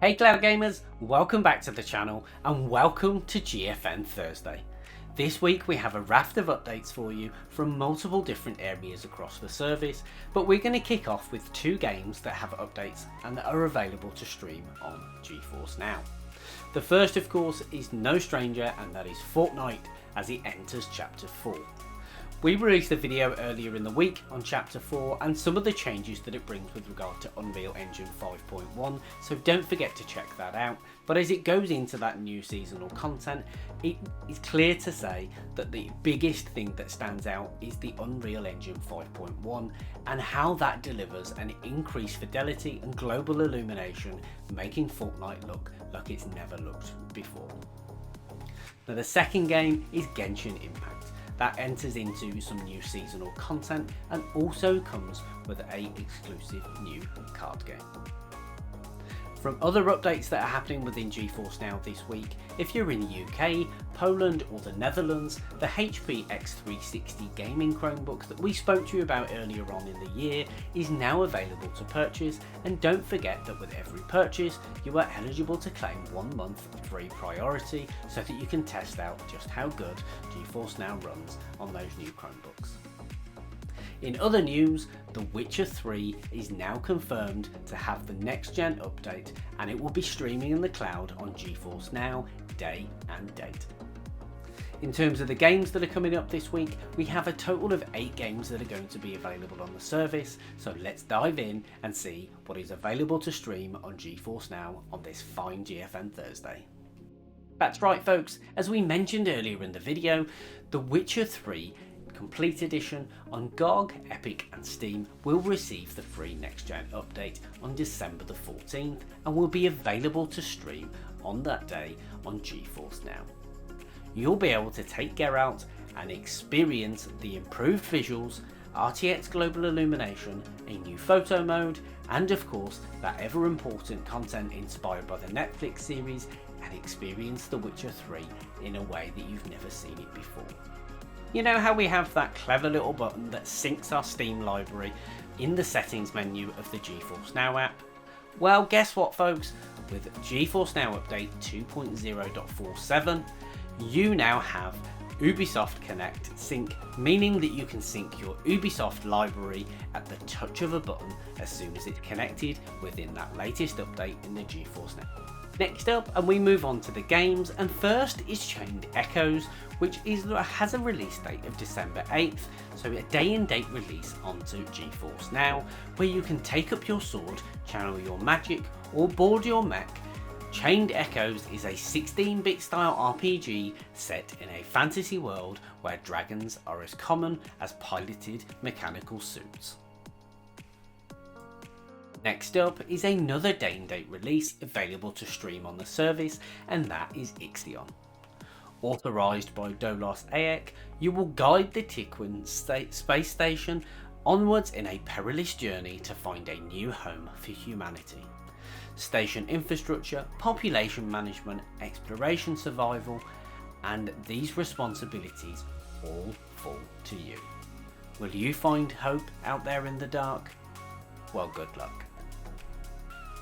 Hey Cloud Gamers, welcome back to the channel and welcome to GFN Thursday. This week we have a raft of updates for you from multiple different areas across the service, but we're going to kick off with two games that have updates and that are available to stream on GeForce Now. The first of course is no stranger, and that is Fortnite as it enters Chapter 4. We released a video earlier in the week on Chapter 4 and some of the changes that it brings with regard to Unreal Engine 5.1, so don't forget to check that out. But as it goes into that new seasonal content, it is clear to say that the biggest thing that stands out is the Unreal Engine 5.1 and how that delivers an increased fidelity and global illumination, making Fortnite look like it's never looked before. Now the second game is Genshin Impact. That enters into some new seasonal content and also comes with an exclusive new card game. From other updates that are happening within GeForce Now this week, if you're in the UK, Poland or the Netherlands, the HP X360 gaming Chromebook that we spoke to you about earlier on in the year is now available to purchase, and don't forget that with every purchase you are eligible to claim 1 month free priority so that you can test out just how good GeForce Now runs on those new Chromebooks. In other news, The Witcher 3 is now confirmed to have the next gen update, and it will be streaming in the cloud on GeForce Now day and date. In terms of the games that are coming up this week, we have a total of 8 games that are going to be available on the service, so let's dive in and see what is available to stream on GeForce Now on this fine GFN Thursday. That's right folks, as we mentioned earlier in the video, The Witcher 3 Complete Edition on GOG, Epic and Steam will receive the free next gen update on December the 14th and will be available to stream on that day on GeForce Now. You'll be able to take Geralt and experience the improved visuals, RTX global illumination, a new photo mode, and of course that ever important content inspired by the Netflix series, and experience The Witcher 3 in a way that you've never seen it before. You know how we have that clever little button that syncs our Steam library in the settings menu of the GeForce Now app? Well, guess what folks, with GeForce Now Update 2.0.47, you now have Ubisoft Connect Sync, meaning that you can sync your Ubisoft library at the touch of a button as soon as it's connected within that latest update in the GeForce Now. Next up, and we move on to the games, and first is Chained Echoes, which has a release date of December 8th, so a day and date release onto GeForce Now, where you can take up your sword, channel your magic, or board your mech. Chained Echoes is a 16-bit style RPG set in a fantasy world where dragons are as common as piloted mechanical suits. Next up is another day and date release available to stream on the service, and that is Ixion. Authorised by Dolos Aek, you will guide the Tiquin space station onwards in a perilous journey to find a new home for humanity. Station infrastructure, population management, exploration, survival, and these responsibilities all fall to you. Will you find hope out there in the dark? Well, good luck.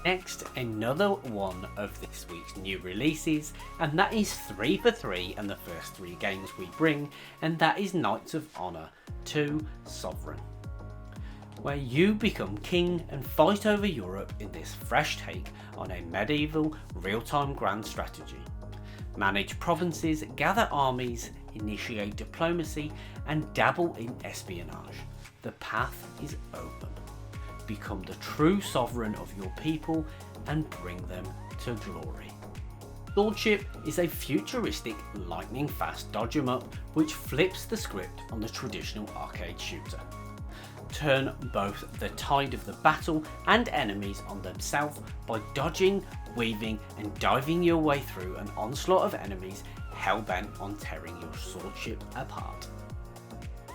Next, another one of this week's new releases, and that is 3 for 3 and the first 3 games we bring, and that is Knights of Honor 2 Sovereign, where you become king and fight over Europe in this fresh take on a medieval real-time grand strategy. Manage provinces, gather armies, initiate diplomacy, and dabble in espionage. The path is open. Become the true sovereign of your people and bring them to glory. Swordship is a futuristic lightning fast dodge 'em up which flips the script on the traditional arcade shooter. Turn both the tide of the battle and enemies on themselves by dodging, weaving and diving your way through an onslaught of enemies hell-bent on tearing your swordship apart.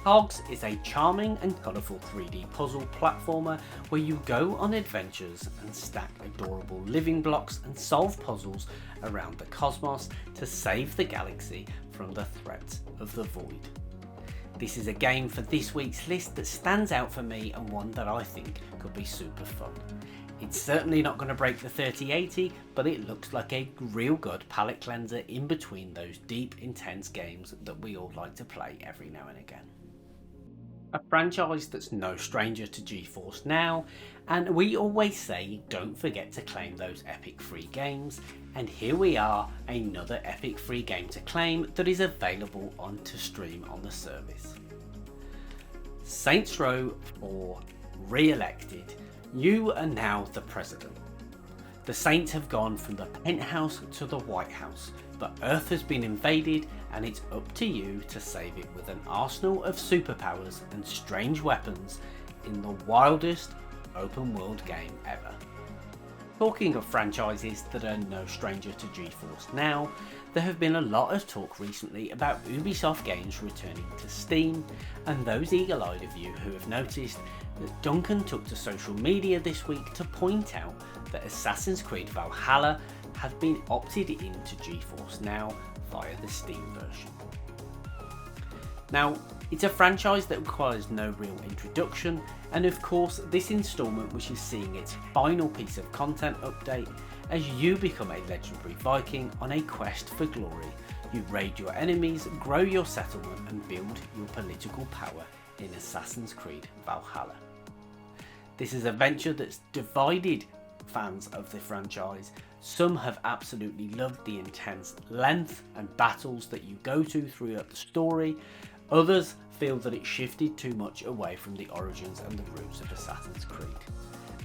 Cogs is a charming and colourful 3D puzzle platformer where you go on adventures and stack adorable living blocks and solve puzzles around the cosmos to save the galaxy from the threats of the void. This is a game for this week's list that stands out for me and one that I think could be super fun. It's certainly not going to break the 3080, but it looks like a real good palate cleanser in between those deep, intense games that we all like to play every now and again. A franchise that's no stranger to GeForce Now, and we always say don't forget to claim those epic free games, and here we are, another epic free game to claim that is available to stream on the service. Saints Row 4 re-elected. You are now the president. The Saints have gone from the penthouse to the White House, but Earth has been invaded and it's up to you to save it with an arsenal of superpowers and strange weapons in the wildest open world game ever. Talking of franchises that are no stranger to GeForce Now, there have been a lot of talk recently about Ubisoft games returning to Steam, and those eagle-eyed of you who have noticed that Duncan took to social media this week to point out that Assassin's Creed Valhalla have been opted into GeForce Now via the Steam version. Now, it's a franchise that requires no real introduction, and of course this instalment which is seeing its final piece of content update as you become a legendary Viking on a quest for glory. You raid your enemies, grow your settlement and build your political power in Assassin's Creed Valhalla. This is a venture that's divided fans of the franchise. Some have absolutely loved the intense length and battles that you go to throughout the story. Others feel that it shifted too much away from the origins and the roots of Assassin's Creed.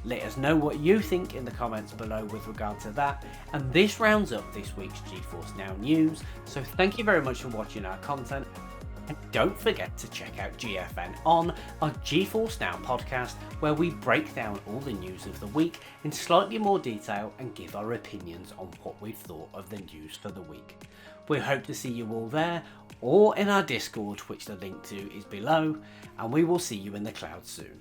Let us know what you think in the comments below with regard to that, and this rounds up this week's GeForce Now news, so thank you very much for watching our content, and don't forget to check out GFN on our GeForce Now podcast, where we break down all the news of the week in slightly more detail and give our opinions on what we've thought of the news for the week. We hope to see you all there, or in our Discord, which the link to is below, and we will see you in the clouds soon.